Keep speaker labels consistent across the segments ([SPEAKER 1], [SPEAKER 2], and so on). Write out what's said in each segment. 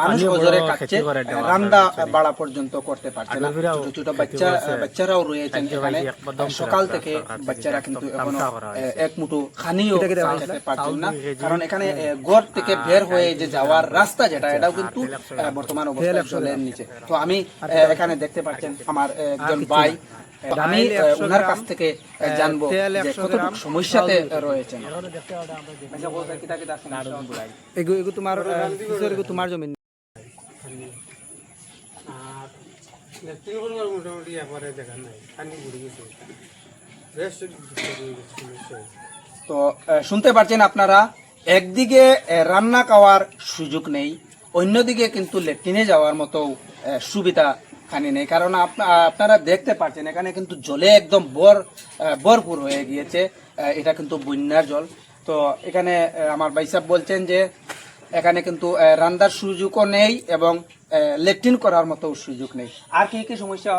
[SPEAKER 1] মানুষ অজরে কাটছে, রান্না বাড়া পর্যন্ত করতে পারছে না। ছোট ছোট বাচ্চারাও রয়েছেন এখানে, সকাল থেকে বাচ্চারা কিন্তু এখনো এক মুঠো খানিও খেতে পারছেন না, কারণ এখানে ঘর থেকে বের হয়ে যে যাওয়ার রাস্তা যেটা, এটাও কিন্তু বর্তমান অবস্থায় জলের নিচে। তো আমি এখানে দেখতে পাচ্ছেন আমার একজন ভাই, আমি ওনার কাছ থেকে জানবো যে কতটুকু সমস্যাতে রয়েছেন। তোমার জমি তো শুনতে পাচ্ছেন আপনারা, একদিকে রান্না খাওয়ার সুযোগ নেই, অন্যদিকে কিন্তু ল্যাট্রিনে যাওয়ার মতো সুবিধা খানি নেই, কারণ আপনারা দেখতে পাচ্ছেন এখানে কিন্তু জলে একদম ভরপুর হয়ে গিয়েছে। এটা কিন্তু বন্যার জল। তো এখানে আমার ভাই সাহেব বলছেন যে এখানে কিন্তু রান্নার সুযোগও নেই এবং ল্যাট্রিন করার মতো সুযোগ নেই। আর কি কি সমস্যা?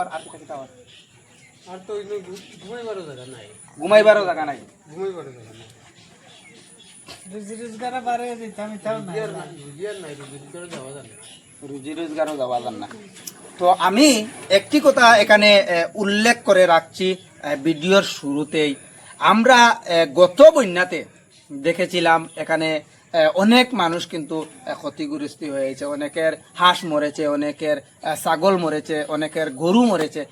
[SPEAKER 1] আর তো ঘুমাইবারও জায়গা নাই। রুজি রোজগারও যাওয়া যান না। তো আমি একটি কথা এখানে উল্লেখ করে রাখছি ভিডিওর শুরুতেই, আমরা গত বন্যাতে দেখেছিলাম এখানে অনেক মানুষ কিন্তু ক্ষতিগ্রস্ত হয়েছে, অনেকের হাঁস মরেছে, অনেকের ছাগল মরেছে, অনেকের গরু মরেছে।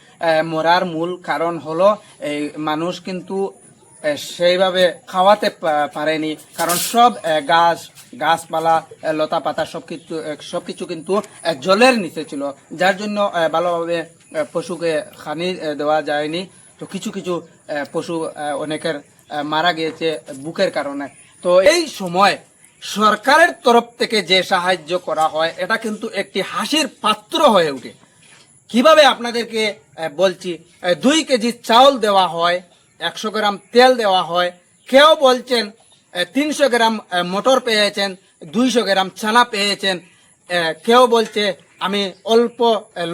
[SPEAKER 1] মরার মূল কারণ হলো এই মানুষ কিন্তু সেইভাবে খাওয়াতে পারেনি, কারণ সব গাছপালা লতা পাতা সবকিছু কিন্তু জলের নিচে ছিল, যার জন্য ভালোভাবে পশুকে খানি দেওয়া যায়নি। তো কিছু কিছু পশু অনেকের মারা গিয়েছে বুকের কারণে। তো এই সময় সরকারের তরফ থেকে যে সাহায্য করা হয় এটা কিন্তু একটি হাসির পাত্র হয়ে ওঠে। কিভাবে আপনাদেরকে বলছি, 2 কেজি চাউল দেওয়া হয়, 100 গ্রাম তেল দেওয়া হয়, কেউ বলছেন 300 গ্রাম মটর পেয়েছেন, 200 গ্রাম ছানা পেয়েছেন, কেউ বলছে আমি অল্প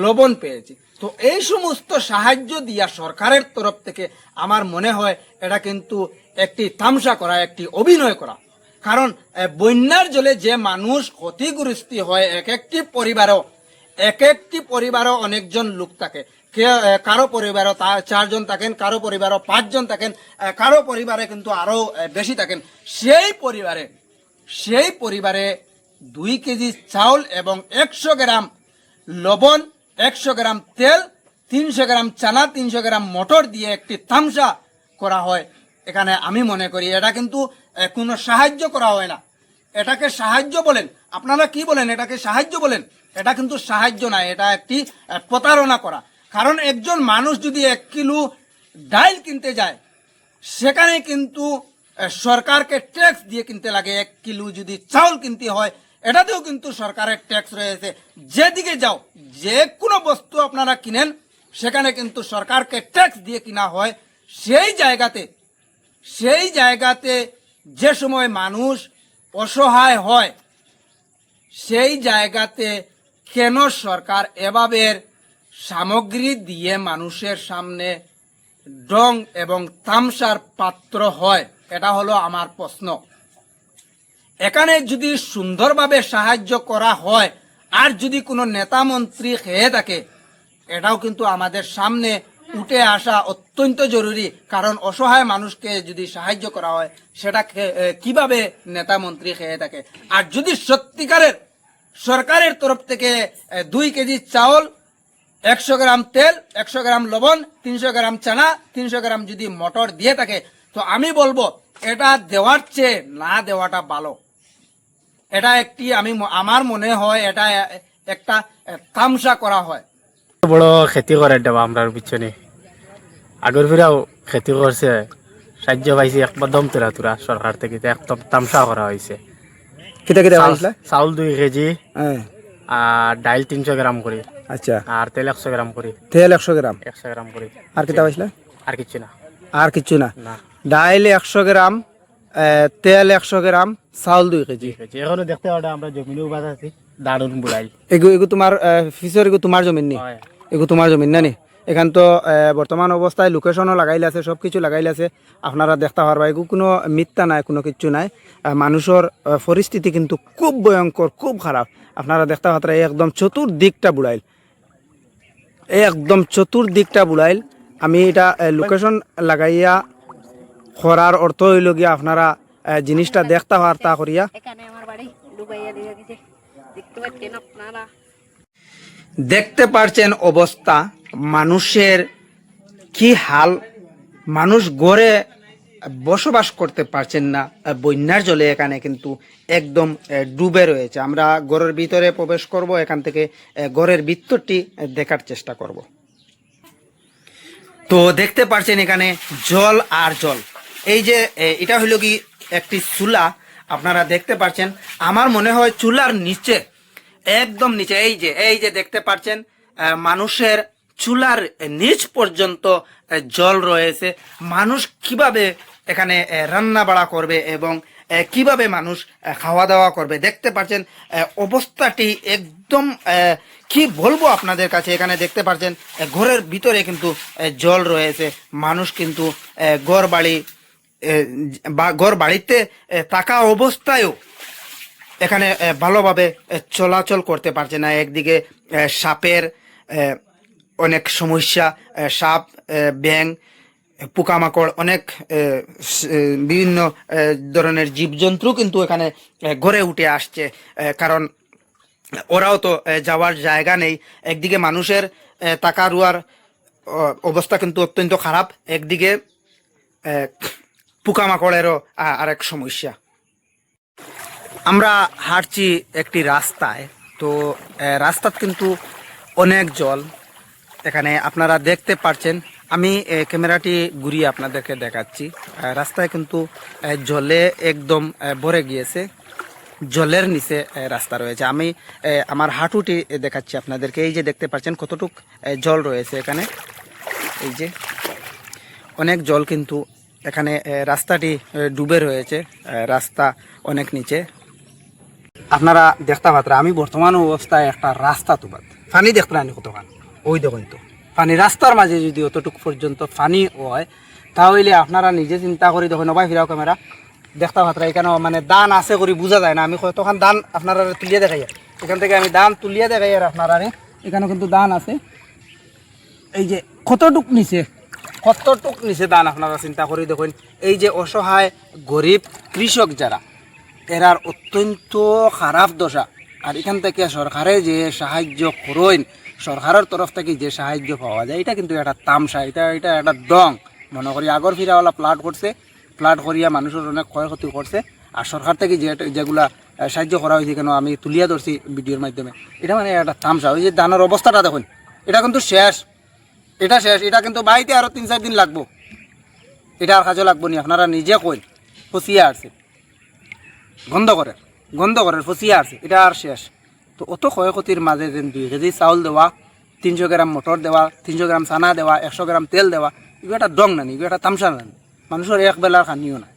[SPEAKER 1] লবণ পেয়েছি। তো এই সমস্ত সাহায্য দিয়া সরকারের তরফ থেকে আমার মনে হয় এটা কিন্তু একটি তামসা করা, একটি অভিনয় করা। কারণ বন্যার জলে যে মানুষ ক্ষতিগ্রস্ত হয়, এক একটি পরিবারও অনেকজন লোক থাকে, কারো পরিবারও 4 জন থাকেন, কারো পরিবারও 5 জন থাকেন, কারো পরিবারে কিন্তু আরো বেশি থাকেন। সেই পরিবারে 2 কেজি চাউল এবং 100 গ্রাম লবণ, 100 গ্রাম তেল, 300 গ্রাম চানা, 300 গ্রাম মটর দিয়ে একটি তামসা করা হয়। এখানে আমি মনে করি এটা কিন্তু কোনো সাহায্য করা হয় না, এটাকে সাহায্য বলেন। আপনারা কি বলেন? এটাকে সাহায্য বলেন? এটা কিন্তু সাহায্য না, এটা একটি প্রতারণা করা। কারণ একজন মানুষ যদি 1 কিলো ডাল কিনতে যায়, সেখানে কিন্তু সরকারকে ট্যাক্স দিয়ে কিনতে লাগে। 1 কিলো যদি চাউল কিনতে হয়, এটাতেও কিন্তু সরকারের ট্যাক্স রয়েছে। যেদিকে যাও, যে কোনো বস্তু আপনারা কিনেন, সেখানে কিন্তু সরকারকে ট্যাক্স দিয়ে কিনা হয়। সেই জায়গাতে যে সময় মানুষ অসহায় হয়, সেই জায়গাতে কেন সরকার এভাবে সামগ্রী দিয়ে মানুষের সামনে ডং এবং তামসার পাত্র হয়? এটা হলো আমার প্রশ্ন। এখানে যদি সুন্দরভাবে সাহায্য করা হয়, আর যদি কোনো নেতা মন্ত্রী খেয়ে থাকে, এটাও কিন্তু আমাদের সামনে উঠে আসা অত্যন্ত জরুরি। কারণ অসহায় মানুষকে যদি সাহায্য করা হয়, সেটা কিভাবে নেতা মন্ত্রী খেয়ে থাকে। আর যদি সত্যিকারের সরকারের তরফ থেকে 2 কেজি চাউল, 100 গ্রাম তেল, 100 গ্রাম লবণ, 300 গ্রাম চানা, 300 গ্রাম যদি মটর দিয়ে থাকে, তো আমি বলবো এটা দেওয়ার চেয়ে না দেওয়াটা ভালো। এটা আমার মনে হয় এটা একটা তামসা করা হয়।
[SPEAKER 2] বড় খেতি করে দেবা আমরা পিছনে আগের ফিরাও খেতি করছে, সাহায্য পাইছে একদম তুরা সরকার থেকে, একদম তামসা করা হয়েছে। চাউল 2 কেজি, আর ডাইল 300 গ্রাম করে,
[SPEAKER 3] আচ্ছা,
[SPEAKER 2] আর তেল 100 গ্রাম করে,
[SPEAKER 3] 100 গ্রাম
[SPEAKER 2] করে।
[SPEAKER 3] আর কিতা পাইছিলা?
[SPEAKER 2] আর কিছু না,
[SPEAKER 3] আর কিছু না। ডাইল 100 গ্রাম, তেল 100 গ্রাম, চাউল 2 কেজি।
[SPEAKER 2] এখনো দেখতে পাওয়া আমরা জমিনেও বাজ আছি, দারুণ বুড়াইল।
[SPEAKER 3] এগু তোমার ফিসর, এগু তোমার জমিন নি? এগু তোমার জমিন না নি? এখান তো বর্তমান অবস্থায় লোকেশনও লাগাইলে আছে, সব কিছু লাগাইলে আছে, আপনারা দেখতে পারবা। এগুলো কোনো মিথ্যা নাই, কোনো কিছু নাই। মানুষের পরিস্থিতি কিন্তু খুব ভয়ঙ্কর, খুব খারাপ। আপনারা দেখতে পাত্রা একদম চতুর্দিকটা বুড়াইল, একদম চতুর্দিকটা বুড়াইল। আমি এটা লোকেশন লাগাইয়া করার অর্থ হইল গিয়া আপনারা জিনিসটা দেখতে পারতা করিয়া।
[SPEAKER 4] এখানে আমার বাড়ি ডুবাইয়া দিয়ে দিছে, দেখতে পাচ্ছেন আপনারা।
[SPEAKER 1] দেখতে পারছেন অবস্থা মানুষের কি হাল, মানুষ গড়ে বসবাস করতে পারছেন না, বন্যার জলে এখানে কিন্তু একদম ডুবে রয়েছে। আমরা ঘরের ভিতরে প্রবেশ করব, এখান থেকে ঘরের ভিতরটি দেখার চেষ্টা করব। তো দেখতে পারছেন এখানে জল আর জল। এই যে এটা হইল কি একটি চুলা, আপনারা দেখতে পাচ্ছেন। আমার মনে হয় চুলার নিচে, একদম নিচে, এই যে দেখতে পাচ্ছেন মানুষের চুলার নিচ পর্যন্ত জল রয়েছে। মানুষ কিভাবে এখানে রান্না বাড়া করবে এবং কিভাবে মানুষ খাওয়া দাওয়া করবে, দেখতে পাচ্ছেন অবস্থাটি একদম কি বলবো আপনাদের কাছে। এখানে দেখতে পাচ্ছেন ঘরের ভিতরে কিন্তু জল রয়েছে। মানুষ কিন্তু ঘর বাড়িতে থাকা অবস্থায়ও এখানে ভালোভাবে চলাচল করতে পারছে না। একদিকে সাপের অনেক সমস্যা, সাপ, ব্যাঙ, পোকামাকড়, অনেক বিভিন্ন ধরনের জীবজন্তু কিন্তু এখানে গড়ে উঠে আসছে, কারণ ওরাও তো যাওয়ার জায়গা নেই। একদিকে মানুষের টাকা রুয়ার অবস্থা কিন্তু অত্যন্ত খারাপ, একদিকে পোকামাকড়েরও আরেক সমস্যা। আমরা হাঁটছি একটি রাস্তায়, তো রাস্তাত কিন্তু অনেক জল এখানে আপনারা দেখতে পাচ্ছেন। আমি ক্যামেরাটি ঘুরিয়ে আপনাদেরকে দেখাচ্ছি। রাস্তায় কিন্তু জলে একদম ভরে গিয়েছে, জলের নিচে রাস্তা রয়েছে। আমি আমার হাঁটুটি দেখাচ্ছি আপনাদেরকে। এই যে দেখতে পাচ্ছেন কতটুক জল রয়েছে এখানে, এই যে অনেক জল কিন্তু এখানে, রাস্তাটি ডুবে রয়েছে, রাস্তা অনেক নিচে। আপনারা দেখতে পাত্রা আমি বর্তমান অবস্থায় একটা রাস্তা তুবাদ পানি দেখতে পানি কতখান, ওই দেখুন তো পানি রাস্তার মাঝে যদি অতটুক পর্যন্ত পানি হয়, তাহলে আপনারা নিজে চিন্তা করি দেখুন। নবাই ফিরাও ক্যামেরা, দেখতে পাত্রা এখানে মানে দান আছে করি বোঝা যায় না। আমি কতখান দান আপনারা তুলিয়ে দেখাই, এখান থেকে আমি দান তুলিয়ে দেখাই। আর আপনারা এখানে কিন্তু দান আছে, এই যে কতটুক নিচে, কতটুক নিচে দান আপনারা চিন্তা করি দেখুন। এই যে অসহায় গরিব কৃষক যারা, এরার অত্যন্ত খারাপ দশা। আর এখান থেকে সরকারে যে সাহায্য করেন, সরকারের তরফ থেকে যে সাহায্য পাওয়া যায়, এটা কিন্তু একটা তামসা, এটা একটা ডং মনে করি। আগর ফিরাওয়ালা প্লাট করছে, প্লাট করিয়া মানুষের অনেক ক্ষয়ক্ষতি করছে। আর সরকার থেকে যেগুলা সাহায্য করা হয়েছে, কেন আমি তুলিয়া ধরছি ভিডিওর মাধ্যমে, এটা মানে একটা তামসা। ওই যে দানের অবস্থাটা দেখুন, এটা কিন্তু শেষ, এটা শেষ। এটা কিন্তু বাড়িতে আরও 3-4 দিন লাগবো, এটা আর কাজে লাগবো নি। আপনারা নিজে কইন ফসিয়া আসছে, গন্ধ করে ফসিয়া আসছে, এটা আর শেষ। তো অত ক্ষয়ক্ষতির মাঝে যেন 2 কেজি চাউল দেওয়া, 300 গ্রাম মটর দেওয়া, 300 গ্রাম চানা দেওয়া, 100 গ্রাম তেল দেওয়া, এগুলো একটা ডং নানি, এগুলো একটা তামসা নানি। মানুষের এক বেলার খানিও না।